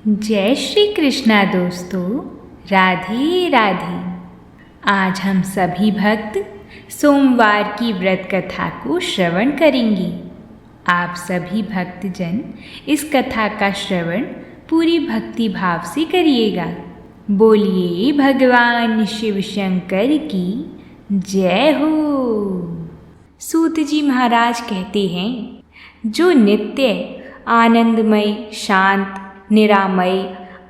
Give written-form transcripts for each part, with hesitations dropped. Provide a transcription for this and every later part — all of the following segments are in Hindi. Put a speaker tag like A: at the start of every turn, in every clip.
A: जय श्री कृष्णा दोस्तों, राधे राधे। आज हम सभी भक्त सोमवार की व्रत कथा को श्रवण करेंगे। आप सभी भक्तजन इस कथा का श्रवण पूरी भक्ति भाव से करिएगा। बोलिए भगवान शिव शंकर की जय हो। सूत जी महाराज कहते हैं, जो नित्य आनंदमय, शांत, निरामय,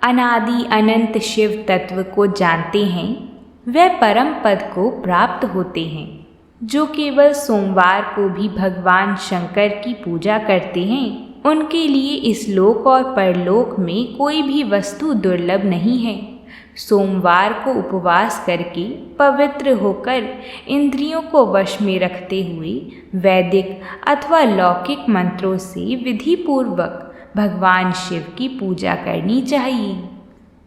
A: अनादि अनंत शिव तत्व को जानते हैं वे परम पद को प्राप्त होते हैं। जो केवल सोमवार को भी भगवान शंकर की पूजा करते हैं उनके लिए इस लोक और परलोक में कोई भी वस्तु दुर्लभ नहीं है। सोमवार को उपवास करके पवित्र होकर इंद्रियों को वश में रखते हुए वैदिक अथवा लौकिक मंत्रों से विधि पूर्वक भगवान शिव की पूजा करनी चाहिए।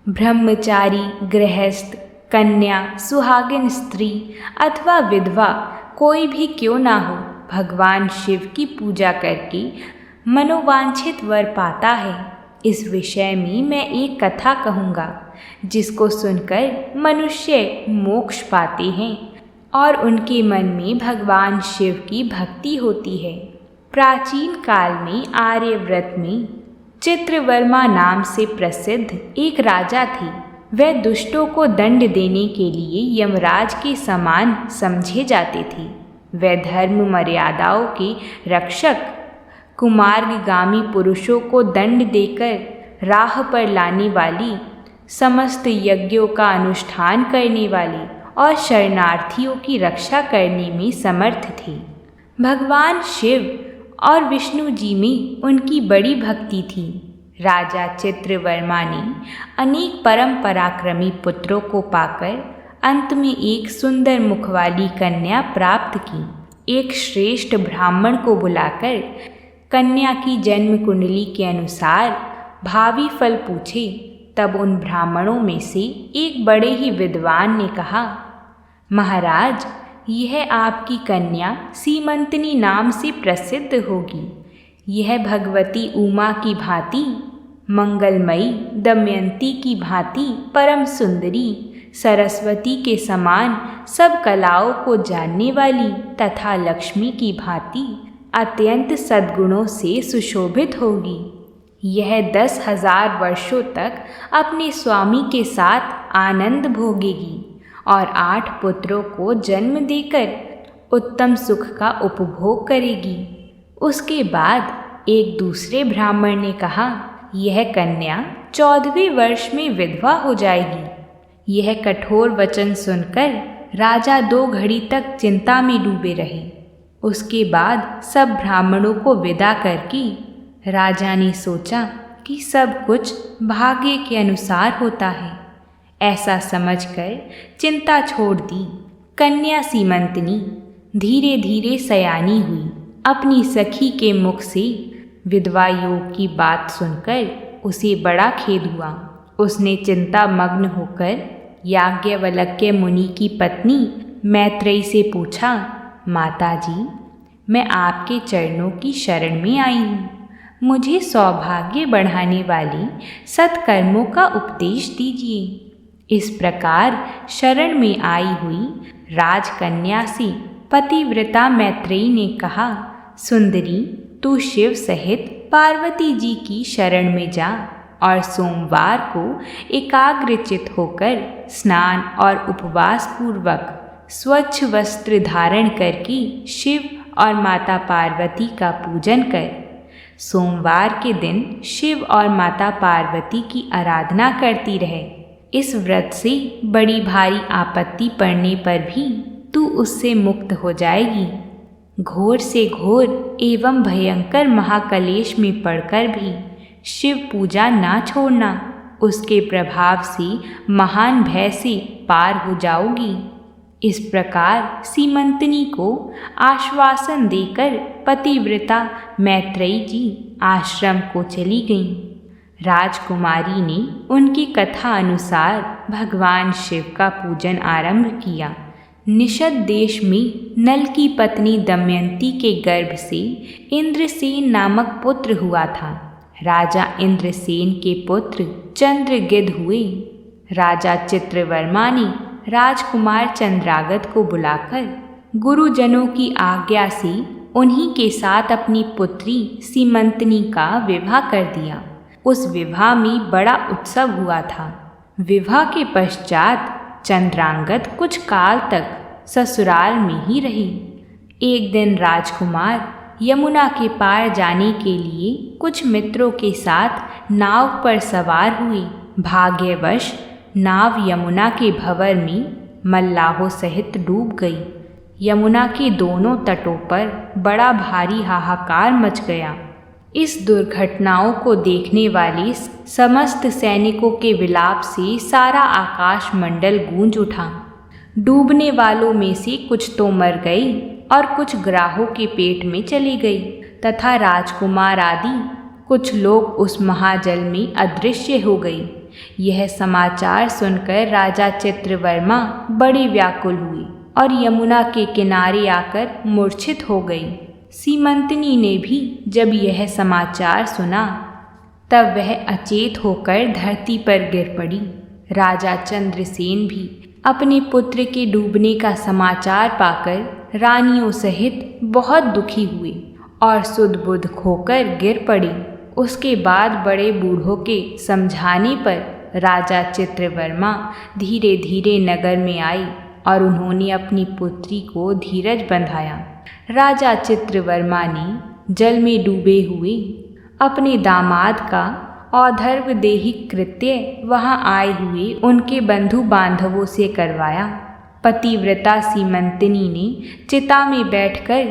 A: ब्रह्मचारी, गृहस्थ, कन्या, सुहागिन स्त्री अथवा विधवा कोई भी क्यों ना हो, भगवान शिव की पूजा करके मनोवांछित वर पाता है। इस विषय में मैं एक कथा कहूँगा जिसको सुनकर मनुष्य मोक्ष पाते हैं और उनके मन में भगवान शिव की भक्ति होती है। प्राचीन काल में आर्यव्रत में चित्रवर्मा नाम से प्रसिद्ध एक राजा थे। वह दुष्टों को दंड देने के लिए यमराज के समान समझे जाते थे। वह धर्म मर्यादाओं के रक्षक, कुमार्गगामी पुरुषों को दंड देकर राह पर लाने वाली, समस्त यज्ञों का अनुष्ठान करने वाले और शरणार्थियों की रक्षा करने में समर्थ थे। भगवान शिव और विष्णु जी में उनकी बड़ी भक्ति थी। राजा चित्रवर्मा ने अनेक परम पराक्रमी पुत्रों को पाकर अंत में एक सुंदर मुख वाली कन्या प्राप्त की। एक श्रेष्ठ ब्राह्मण को बुलाकर कन्या की जन्म कुंडली के अनुसार भावी फल पूछे। तब उन ब्राह्मणों में से एक बड़े ही विद्वान ने कहा, महाराज, यह आपकी कन्या सीमंतनी नाम से प्रसिद्ध होगी। यह भगवती उमा की भांति, मंगलमयी दमयंती की भांति परम सुंदरी, सरस्वती के समान सब कलाओं को जानने वाली तथा लक्ष्मी की भांति अत्यंत सद्गुणों से सुशोभित होगी। यह 10,000 वर्षों तक अपने स्वामी के साथ आनंद भोगेगी और 8 पुत्रों को जन्म देकर उत्तम सुख का उपभोग करेगी। उसके बाद एक दूसरे ब्राह्मण ने कहा, यह कन्या 14वें वर्ष में विधवा हो जाएगी। यह कठोर वचन सुनकर राजा 2 घड़ी तक चिंता में डूबे रहे। उसके बाद सब ब्राह्मणों को विदा करके राजा ने सोचा कि सब कुछ भाग्य के अनुसार होता है। ऐसा समझकर चिंता छोड़ दी। कन्या सीमंतनी धीरे धीरे सयानी हुई। अपनी सखी के मुख से विधवा योग की बात सुनकर उसे बड़ा खेद हुआ। उसने चिंता मग्न होकर याज्ञवल्क्य मुनि की पत्नी मैत्रेयी से पूछा, माताजी, मैं आपके चरणों की शरण में आई हूँ। मुझे सौभाग्य बढ़ाने वाली सत्कर्मों का उपदेश दीजिए। इस प्रकार शरण में आई हुई राजकन्या से पतिव्रता मैत्रेयी ने कहा, सुंदरी, तू शिव सहित पार्वती जी की शरण में जा और सोमवार को एकाग्रचित होकर स्नान और उपवास पूर्वक स्वच्छ वस्त्र धारण करके शिव और माता पार्वती का पूजन कर। सोमवार के दिन शिव और माता पार्वती की आराधना करती रहे। इस व्रत से बड़ी भारी आपत्ति पड़ने पर भी तू उससे मुक्त हो जाएगी। घोर से घोर एवं भयंकर महाकलेश में पड़कर भी शिव पूजा ना छोड़ना। उसके प्रभाव से महान भय से पार हो जाओगी। इस प्रकार सीमंतनी को आश्वासन देकर पतिव्रता मैत्रेयी जी आश्रम को चली गईं। राजकुमारी ने उनकी कथा अनुसार भगवान शिव का पूजन आरंभ किया। निषद देश में नल की पत्नी दमयंती के गर्भ से इंद्रसेन नामक पुत्र हुआ था। राजा इंद्रसेन के पुत्र चंद्रगिद्ध हुए। राजा चित्रवर्मा ने राजकुमार चंद्रागत को बुलाकर गुरुजनों की आज्ञा से उन्हीं के साथ अपनी पुत्री सीमंतनी का विवाह कर दिया। उस विवाह में बड़ा उत्सव हुआ था। विवाह के पश्चात चंद्रांगद कुछ काल तक ससुराल में ही रही। एक दिन राजकुमार यमुना के पार जाने के लिए कुछ मित्रों के साथ नाव पर सवार हुए। भाग्यवश नाव यमुना के भंवर में मल्लाहों सहित डूब गई। यमुना के दोनों तटों पर बड़ा भारी हाहाकार मच गया। इस दुर्घटनाओं को देखने वाले समस्त सैनिकों के विलाप से सारा आकाश मंडल गूंज उठा। डूबने वालों में से कुछ तो मर गई और कुछ ग्राहों के पेट में चली गई तथा राजकुमार आदि कुछ लोग उस महाजल में अदृश्य हो गई। यह समाचार सुनकर राजा चित्रवर्मा बड़े व्याकुल हुए और यमुना के किनारे आकर मूर्छित हो गई। सीमंतनी ने भी जब यह समाचार सुना तब वह अचेत होकर धरती पर गिर पड़ी। राजा चंद्रसेन भी अपने पुत्र के डूबने का समाचार पाकर रानियों सहित बहुत दुखी हुए और सुध-बुध खोकर गिर पड़े। उसके बाद बड़े बूढ़ों के समझाने पर राजा चित्रवर्मा धीरे धीरे नगर में आई और उन्होंने अपनी पुत्री को धीरज बंधाया। राजा चित्रवर्मा ने जल में डूबे हुए अपने दामाद का औधर्वदेहिक कृत्य वहां आए हुए उनके बंधु बांधवों से करवाया। पतिव्रता सीमंतनी ने चिता में बैठकर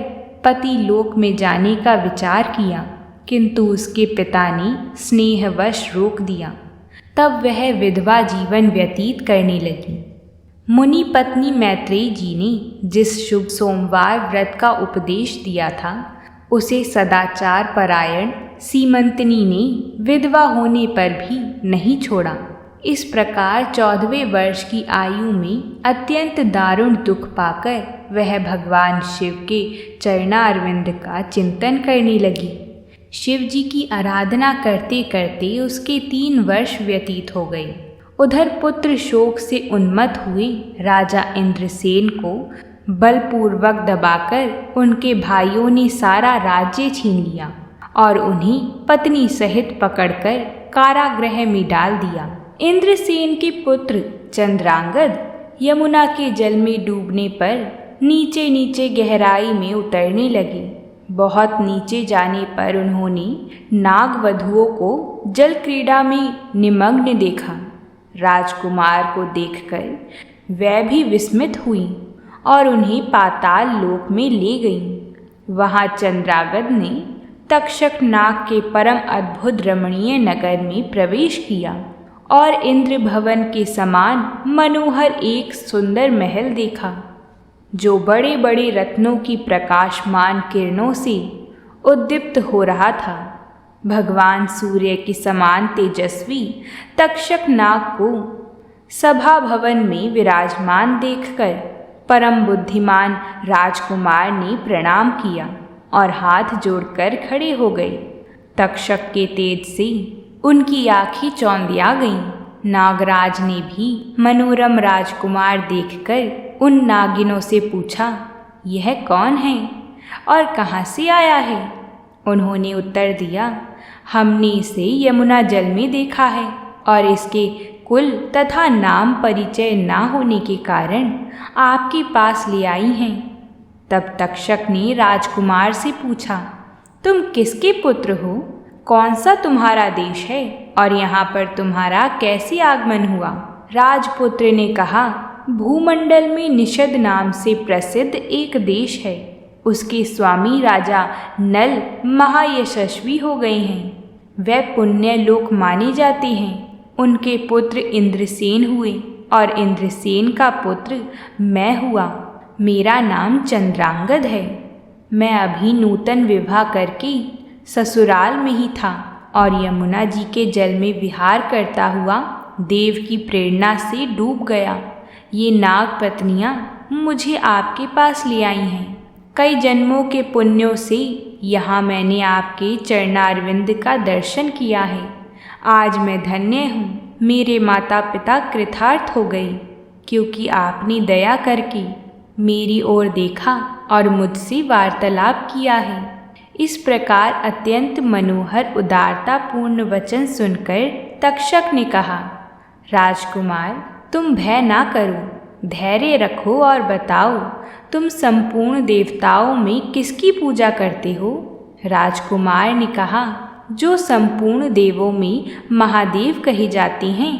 A: पति लोक में जाने का विचार किया, किंतु उसके पिता ने स्नेहवश रोक दिया। तब वह विधवा जीवन व्यतीत करने लगी। मुनि पत्नी मैत्रेयी जी ने जिस शुभ सोमवार व्रत का उपदेश दिया था उसे सदाचार परायण सीमंतनी ने विधवा होने पर भी नहीं छोड़ा। इस प्रकार 14वें वर्ष की आयु में अत्यंत दारुण दुख पाकर वह भगवान शिव के चरणारविंद का चिंतन करने लगी। शिव जी की आराधना करते करते उसके 3 वर्ष व्यतीत हो गए। उधर पुत्र शोक से उन्मत्त हुए राजा इंद्रसेन को बलपूर्वक दबाकर उनके भाइयों ने सारा राज्य छीन लिया और उन्हें पत्नी सहित पकड़कर कारागृह में डाल दिया। इंद्रसेन के पुत्र चंद्रांगद यमुना के जल में डूबने पर नीचे नीचे गहराई में उतरने लगे। बहुत नीचे जाने पर उन्होंने नागवधुओं को जल क्रीड़ा में निमग्न देखा। राजकुमार को देखकर वह भी विस्मित हुई और उन्हें पाताल लोक में ले गईं। वहां चंद्रागद ने तक्षक नाग के परम अद्भुत रमणीय नगर में प्रवेश किया और इंद्र भवन के समान मनोहर एक सुंदर महल देखा, जो बड़े बड़े रत्नों की प्रकाशमान किरणों से उद्दीप्त हो रहा था। भगवान सूर्य के समान तेजस्वी तक्षक नाग को सभा भवन में विराजमान देखकर परम बुद्धिमान राजकुमार ने प्रणाम किया और हाथ जोड़कर खड़े हो गए। तक्षक के तेज से उनकी आँखें चौंधिया गईं। नागराज ने भी मनोरम राजकुमार देखकर उन नागिनों से पूछा, यह कौन है और कहाँ से आया है? उन्होंने उत्तर दिया, हमने इसे यमुना जल में देखा है और इसके कुल तथा नाम परिचय ना होने के कारण आपके पास ले आई हैं। तब तक्षक ने राजकुमार से पूछा, तुम किसके पुत्र हो? कौन सा तुम्हारा देश है और यहाँ पर तुम्हारा कैसे आगमन हुआ? राजपुत्र ने कहा, भूमंडल में निषद नाम से प्रसिद्ध एक देश है। उसके स्वामी राजा नल महायशस्वी हो गए हैं। वह पुण्य लोक माने जाते हैं। उनके पुत्र इंद्रसेन हुए और इंद्रसेन का पुत्र मैं हुआ। मेरा नाम चंद्रांगद है। मैं अभी नूतन विवाह करके ससुराल में ही था और यमुना जी के जल में विहार करता हुआ देव की प्रेरणा से डूब गया। ये नाग पत्नियाँ मुझे आपके पास ले आई हैं। कई जन्मों के पुण्यों से यहाँ मैंने आपके चरणारविंद का दर्शन किया है। आज मैं धन्य हूँ। मेरे माता पिता कृतार्थ हो गए, क्योंकि आपने दया करके मेरी ओर देखा और मुझसे वार्तालाप किया है। इस प्रकार अत्यंत मनोहर उदारतापूर्ण वचन सुनकर तक्षक ने कहा, राजकुमार, तुम भय ना करो, धैर्य रखो और बताओ, तुम संपूर्ण देवताओं में किसकी पूजा करते हो? राजकुमार ने कहा, जो संपूर्ण देवों में महादेव कहे जाते हैं,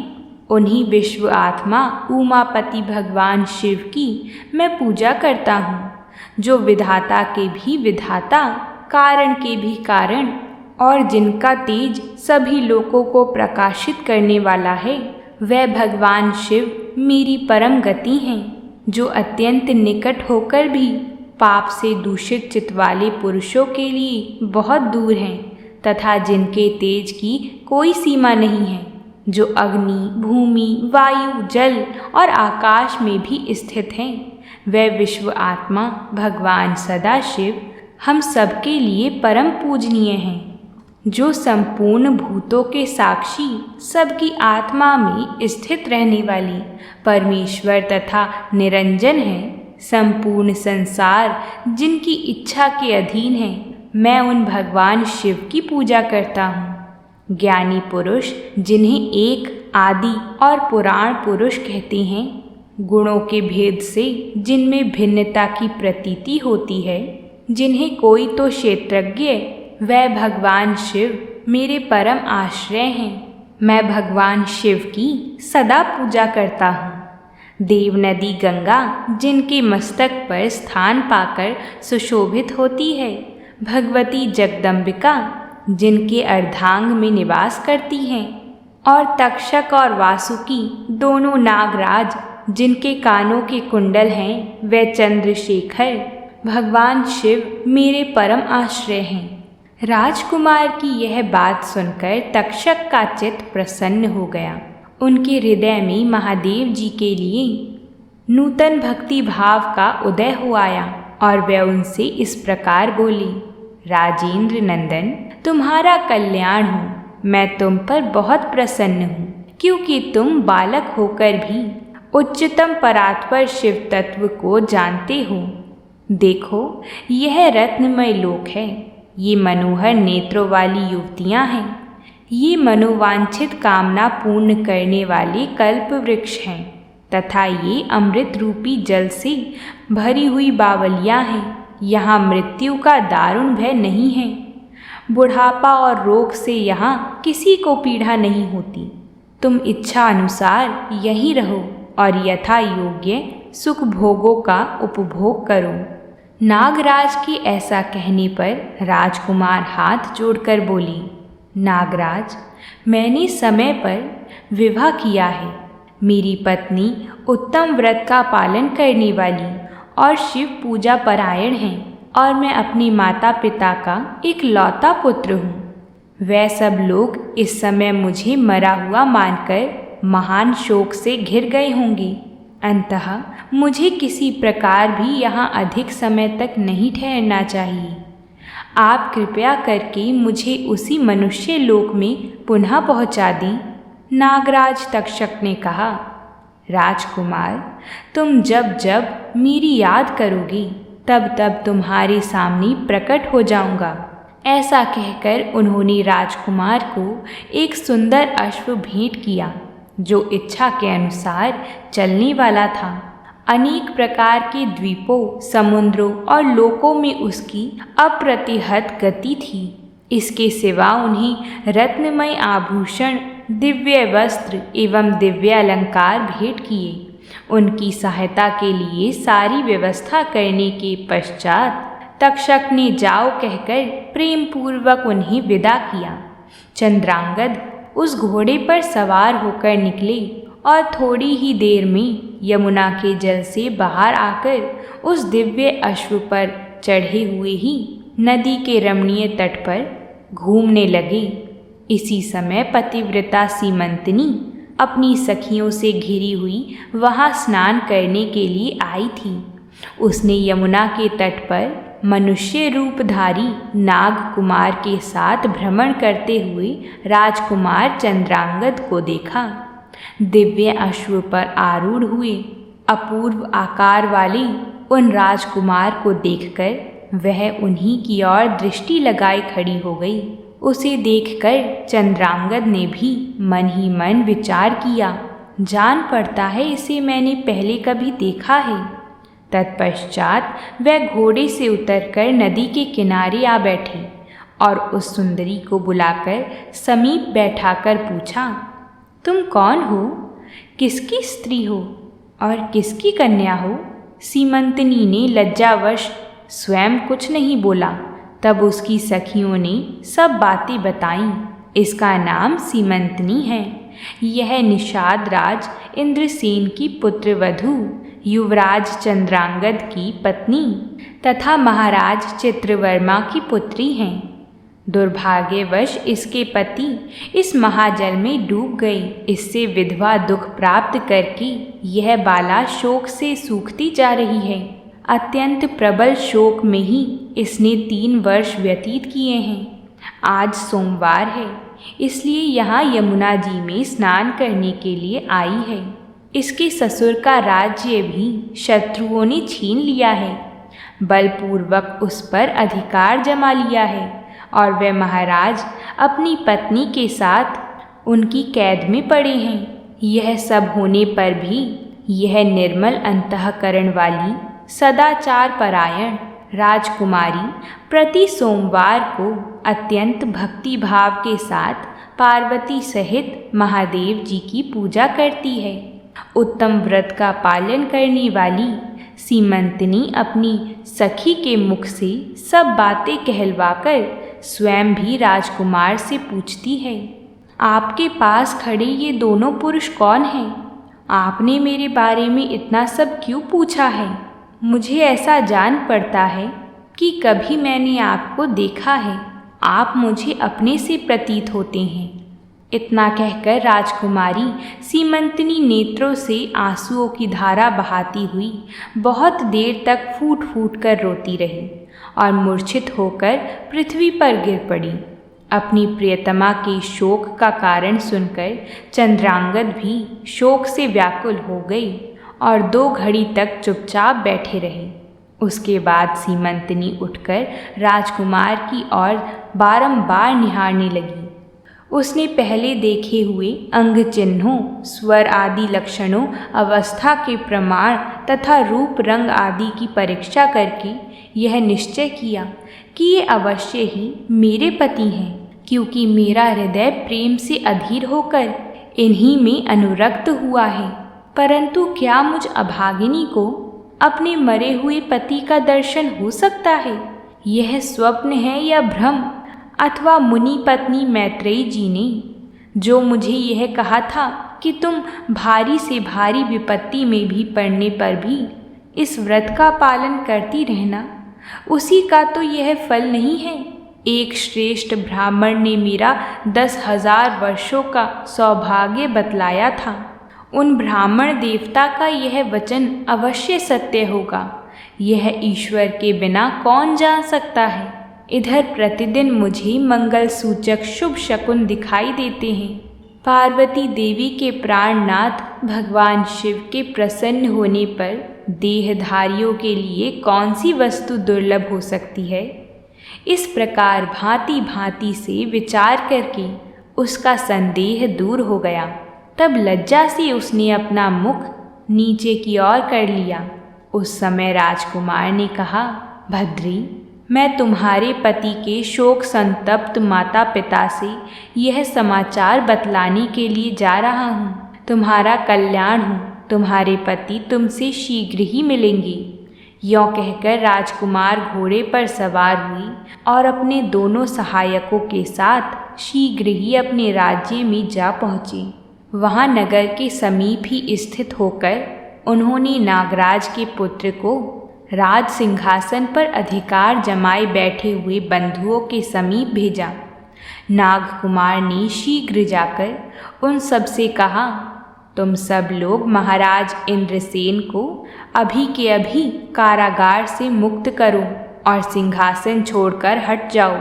A: उन्हीं विश्व आत्मा उमापति भगवान शिव की मैं पूजा करता हूँ, जो विधाता के भी विधाता, कारण के भी कारण और जिनका तेज सभी लोकों को प्रकाशित करने वाला है। वह भगवान शिव मेरी परम गति हैं, जो अत्यंत निकट होकर भी पाप से दूषित चित्त वाले पुरुषों के लिए बहुत दूर हैं, तथा जिनके तेज की कोई सीमा नहीं है, जो अग्नि, भूमि, वायु, जल और आकाश में भी स्थित हैं। वह विश्व आत्मा भगवान सदाशिव हम सबके लिए परम पूजनीय हैं, जो संपूर्ण भूतों के साक्षी, सबकी आत्मा में स्थित रहने वाली परमेश्वर तथा निरंजन है। संपूर्ण संसार जिनकी इच्छा के अधीन है, मैं उन भगवान शिव की पूजा करता हूँ। ज्ञानी पुरुष, जिन्हें एक आदि और पुराण पुरुष कहते हैं, गुणों के भेद से जिनमें भिन्नता की प्रतीति होती है, जिन्हें कोई तो क्षेत्रज्ञ, वह भगवान शिव मेरे परम आश्रय हैं। मैं भगवान शिव की सदा पूजा करता हूँ। देव नदी गंगा जिनके मस्तक पर स्थान पाकर सुशोभित होती है, भगवती जगदम्बिका जिनके अर्धांग में निवास करती हैं, और तक्षक और वासुकी दोनों नागराज जिनके कानों के कुंडल हैं, वे चंद्रशेखर भगवान शिव मेरे परम आश्रय हैं। राजकुमार की यह बात सुनकर तक्षक का चित्त प्रसन्न हो गया। उनके हृदय में महादेव जी के लिए नूतन भक्ति भाव का उदय हो आया और वह उनसे इस प्रकार बोली, राजेंद्र नंदन, तुम्हारा कल्याण हो। मैं तुम पर बहुत प्रसन्न हूँ, क्योंकि तुम बालक होकर भी उच्चतम परात्पर शिव तत्व को जानते हो। देखो, यह रत्नमय लोक है। ये मनोहर नेत्रों वाली युवतियाँ हैं। ये मनोवांछित कामना पूर्ण करने वाले कल्प वृक्ष हैं, तथा ये अमृत रूपी जल से भरी हुई बावलियाँ हैं। यहाँ मृत्यु का दारुण भय नहीं है। बुढ़ापा और रोग से यहाँ किसी को पीड़ा नहीं होती। तुम इच्छा अनुसार यहीं रहो और यथा योग्य सुख भोगों का उपभोग करो। नागराज के ऐसा कहने पर राजकुमार हाथ जोड़कर बोली, नागराज, मैंने समय पर विवाह किया है। मेरी पत्नी उत्तम व्रत का पालन करने वाली और शिव पूजा परायण है, और मैं अपने माता पिता का एक लौता पुत्र हूँ। वह सब लोग इस समय मुझे मरा हुआ मानकर महान शोक से घिर गए होंगे। अंततः मुझे किसी प्रकार भी यहाँ अधिक समय तक नहीं ठहरना चाहिए। आप कृपया करके मुझे उसी मनुष्य लोक में पुनः पहुँचा दें। नागराज तक्षक ने कहा, राजकुमार, तुम जब जब मेरी याद करोगे, तब तब तुम्हारे सामने प्रकट हो जाऊंगा। ऐसा कहकर उन्होंने राजकुमार को एक सुंदर अश्व भेंट किया, जो इच्छा के अनुसार चलने वाला था। अनेक प्रकार के द्वीपों, समुद्रों और लोकों में उसकी अप्रतिहत गति थी। इसके सिवा उन्हें रत्नमय आभूषण, दिव्य वस्त्र एवं दिव्य अलंकार भेंट किए। उनकी सहायता के लिए सारी व्यवस्था करने के पश्चात तक्षक ने जाओ कहकर प्रेम पूर्वक उन्हें विदा किया। चंद्रांगद उस घोड़े पर सवार होकर निकले और थोड़ी ही देर में यमुना के जल से बाहर आकर उस दिव्य अश्व पर चढ़े हुए ही नदी के रमणीय तट पर घूमने लगे। इसी समय पतिव्रता सीमंतनी अपनी सखियों से घिरी हुई वहाँ स्नान करने के लिए आई थी। उसने यमुना के तट पर मनुष्य रूपधारी नाग कुमार के साथ भ्रमण करते हुए राजकुमार चंद्रांगद को देखा। दिव्य अश्व पर आरूढ़ हुए अपूर्व आकार वाले उन राजकुमार को देखकर वह उन्हीं की ओर दृष्टि लगाए खड़ी हो गई। उसे देखकर चंद्रांगद ने भी मन ही मन विचार किया, जान पड़ता है इसे मैंने पहले कभी देखा है। तत्पश्चात वह घोड़े से उतरकर नदी के किनारे आ बैठी और उस सुंदरी को बुलाकर समीप बैठाकर पूछा, तुम कौन हो, किसकी स्त्री हो और किसकी कन्या हो? सीमंतनी ने लज्जावश स्वयं कुछ नहीं बोला। तब उसकी सखियों ने सब बातें बताईं। इसका नाम सीमंतनी है। यह निषाद राज इंद्रसेन की पुत्रवधू, युवराज चंद्रांगद की पत्नी तथा महाराज चित्रवर्मा की पुत्री हैं। दुर्भाग्यवश इसके पति इस महाजल में डूब गए। इससे विधवा दुख प्राप्त करके यह बाला शोक से सूखती जा रही है। अत्यंत प्रबल शोक में ही इसने 3 वर्ष व्यतीत किए हैं। आज सोमवार है, इसलिए यहाँ यमुना जी में स्नान करने के लिए आई है। इसके ससुर का राज्य भी शत्रुओं ने छीन लिया है, बलपूर्वक उस पर अधिकार जमा लिया है और वे महाराज अपनी पत्नी के साथ उनकी कैद में पड़े हैं। यह सब होने पर भी यह निर्मल अंतःकरण वाली सदाचार परायण राजकुमारी प्रति सोमवार को अत्यंत भक्ति भाव के साथ पार्वती सहित महादेव जी की पूजा करती है। उत्तम व्रत का पालन करने वाली सीमंतनी अपनी सखी के मुख से सब बातें कहलवाकर स्वयं भी राजकुमार से पूछती है, आपके पास खड़े ये दोनों पुरुष कौन हैं? आपने मेरे बारे में इतना सब क्यों पूछा है? मुझे ऐसा जान पड़ता है कि कभी मैंने आपको देखा है। आप मुझे अपने से प्रतीत होते हैं। इतना कहकर राजकुमारी सीमंतनी नेत्रों से आंसुओं की धारा बहाती हुई बहुत देर तक फूट फूट कर रोती रही और मूर्छित होकर पृथ्वी पर गिर पड़ी। अपनी प्रियतमा के शोक का कारण सुनकर चंद्रांगद भी शोक से व्याकुल हो गई और 2 घड़ी तक चुपचाप बैठे रहे। उसके बाद सीमंतनी उठकर राजकुमार की ओर बारंबार निहारने लगी। उसने पहले देखे हुए अंग चिन्हों, स्वर आदि लक्षणों, अवस्था के प्रमाण तथा रूप रंग आदि की परीक्षा करके यह निश्चय किया कि ये अवश्य ही मेरे पति हैं, क्योंकि मेरा हृदय प्रेम से अधीर होकर इन्हीं में अनुरक्त हुआ है। परंतु क्या मुझ अभागिनी को अपने मरे हुए पति का दर्शन हो सकता है? यह स्वप्न है या भ्रम? अथवा मुनि पत्नी मैत्रेयी जी ने जो मुझे यह कहा था कि तुम भारी से भारी विपत्ति में भी पड़ने पर भी इस व्रत का पालन करती रहना, उसी का तो यह फल नहीं है। एक श्रेष्ठ ब्राह्मण ने मेरा 10,000 वर्षों का सौभाग्य बतलाया था। उन ब्राह्मण देवता का यह वचन अवश्य सत्य होगा। यह ईश्वर के बिना कौन जान सकता है। इधर प्रतिदिन मुझे मंगल सूचक शुभ शकुन दिखाई देते हैं। पार्वती देवी के प्राणनाथ भगवान शिव के प्रसन्न होने पर देहधारियों के लिए कौन सी वस्तु दुर्लभ हो सकती है? इस प्रकार भांति भांति से विचार करके उसका संदेह दूर हो गया। तब लज्जा से उसने अपना मुख नीचे की ओर कर लिया। उस समय राजकुमार ने कहा, भद्री, मैं तुम्हारे पति के शोक संतप्त माता पिता से यह समाचार बतलाने के लिए जा रहा हूँ। तुम्हारा कल्याण हो, तुम्हारे पति तुमसे शीघ्र ही मिलेंगे। यों कहकर राजकुमार घोड़े पर सवार हुई और अपने दोनों सहायकों के साथ शीघ्र ही अपने राज्य में जा पहुँचे। वहाँ नगर के समीप ही स्थित होकर उन्होंने नागराज के पुत्र को राज सिंहासन पर अधिकार जमाए बैठे हुए बंधुओं के समीप भेजा। नागकुमार ने शीघ्र जाकर उन सब से कहा, तुम सब लोग महाराज इंद्रसेन को अभी के अभी कारागार से मुक्त करो और सिंहासन छोड़कर हट जाओ।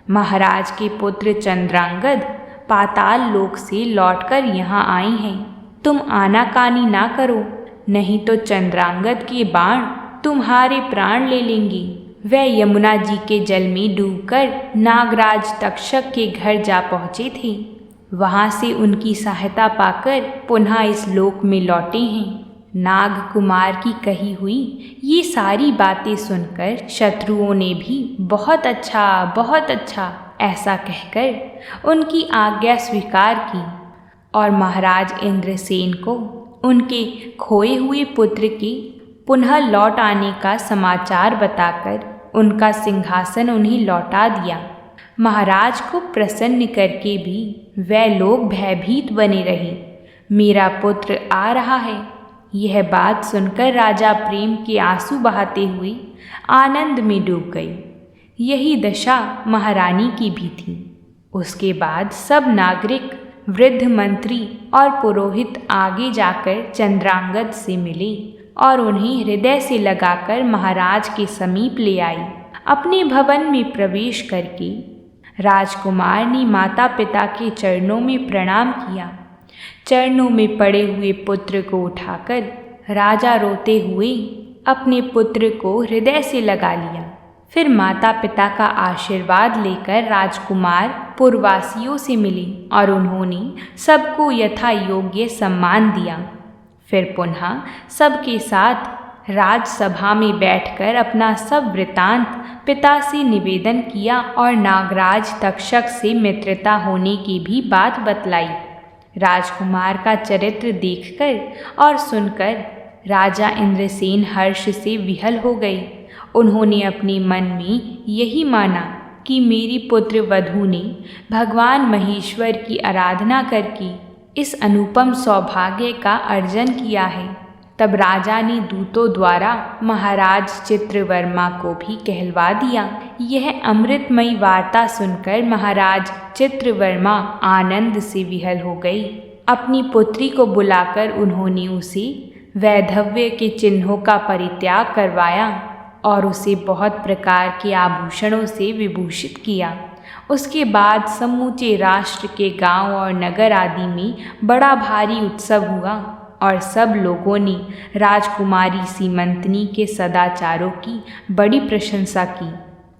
A: महाराज के पुत्र चंद्रांगद पाताल लोक से लौटकर यहाँ आए हैं। तुम आनाकानी ना करो, नहीं तो चंद्रांगद के बाण तुम्हारे प्राण ले लेंगे। वह यमुना जी के जल में डूबकर नागराज तक्षक के घर जा पहुँचे थे। वहाँ से उनकी सहायता पाकर पुनः इस लोक में लौटे हैं। नाग कुमार की कही हुई ये सारी बातें सुनकर शत्रुओं ने भी बहुत अच्छा ऐसा कहकर उनकी आज्ञा स्वीकार की और महाराज इंद्रसेन को उनके खोए हुए पुत्र के पुनः लौट आने का समाचार बताकर उनका सिंहासन उन्हें लौटा दिया। महाराज को प्रसन्न करके भी वह लोग भयभीत बने रहे। मेरा पुत्र आ रहा है, यह बात सुनकर राजा प्रेम के आंसू बहाते हुए आनंद में डूब गई। यही दशा महारानी की भी थी। उसके बाद सब नागरिक, वृद्ध मंत्री और पुरोहित आगे जाकर चंद्रांगद से मिले और उन्हें हृदय से लगाकर महाराज के समीप ले आई। अपने भवन में प्रवेश करके राजकुमार ने माता पिता के चरणों में प्रणाम किया। चरणों में पड़े हुए पुत्र को उठाकर राजा रोते हुए अपने पुत्र को हृदय से लगा लिया। फिर माता पिता का आशीर्वाद लेकर राजकुमार पुरवासियों से मिले और उन्होंने सबको यथा योग्य सम्मान दिया। फिर पुनः सबके साथ राजसभा में बैठकर अपना सब वृतांत पिता से निवेदन किया और नागराज तक्षक से मित्रता होने की भी बात बतलाई। राजकुमार का चरित्र देखकर और सुनकर राजा इंद्रसेन हर्ष से विहल हो गए। उन्होंने अपने मन में यही माना कि मेरी पुत्र वधू ने भगवान महेश्वर की आराधना करके इस अनुपम सौभाग्य का अर्जन किया है। तब राजा ने दूतों द्वारा महाराज चित्रवर्मा को भी कहलवा दिया। यह अमृतमयी वार्ता सुनकर महाराज चित्रवर्मा आनंद से विहल हो गई। अपनी पुत्री को बुलाकर उन्होंने उसे वैधव्य के चिन्हों का परित्याग करवाया और उसे बहुत प्रकार के आभूषणों से विभूषित किया। उसके बाद समूचे राष्ट्र के गांव और नगर आदि में बड़ा भारी उत्सव हुआ और सब लोगों ने राजकुमारी सीमंतनी के सदाचारों की बड़ी प्रशंसा की।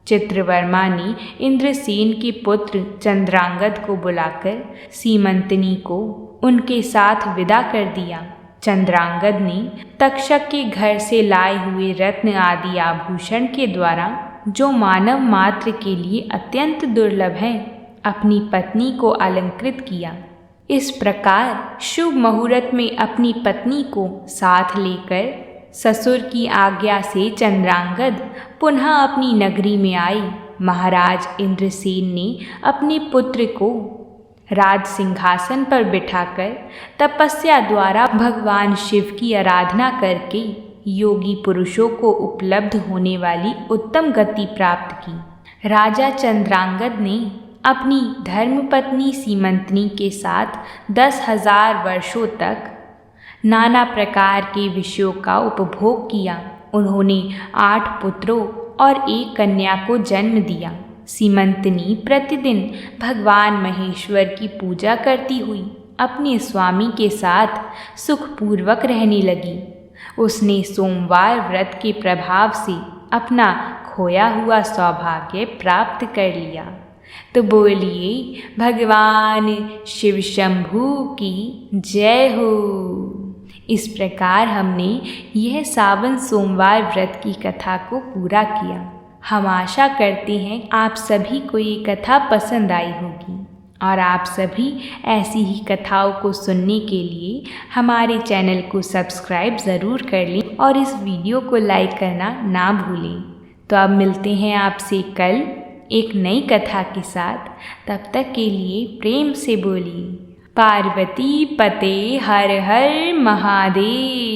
A: चित्रवर्मा ने इंद्रसेन के पुत्र चंद्रांगद को बुलाकर सीमंतनी को उनके साथ विदा कर दिया। चंद्रांगद ने तक्षक के घर से लाए हुए रत्न आदि आभूषण के द्वारा, जो मानव मात्र के लिए अत्यंत दुर्लभ हैं, अपनी पत्नी को अलंकृत किया। इस प्रकार शुभ मुहूर्त में अपनी पत्नी को साथ लेकर ससुर की आज्ञा से चंद्रांगद पुनः अपनी नगरी में आई। महाराज इंद्रसेन ने अपने पुत्र को राज सिंहासन पर बिठाकर तपस्या द्वारा भगवान शिव की आराधना करके योगी पुरुषों को उपलब्ध होने वाली उत्तम गति प्राप्त की। राजा चंद्रांगद ने अपनी धर्मपत्नी सीमंतनी के साथ 10,000 वर्षों तक नाना प्रकार के विषयों का उपभोग किया। उन्होंने 8 पुत्रों और 1 कन्या को जन्म दिया। सीमंतनी प्रतिदिन भगवान महेश्वर की पूजा करती हुई अपने स्वामी के साथ सुखपूर्वक रहने लगी। उसने सोमवार व्रत के प्रभाव से अपना खोया हुआ सौभाग्य प्राप्त कर लिया। तो बोलिए भगवान शिव शंभू की जय हो। इस प्रकार हमने यह सावन सोमवार व्रत की कथा को पूरा किया। हम आशा करते हैं आप सभी को ये कथा पसंद आई होगी और आप सभी ऐसी ही कथाओं को सुनने के लिए हमारे चैनल को सब्सक्राइब ज़रूर कर लें और इस वीडियो को लाइक करना ना भूलें। तो अब मिलते हैं आपसे कल एक नई कथा के साथ। तब तक के लिए प्रेम से बोलिए पार्वती पते हर हर महादेव।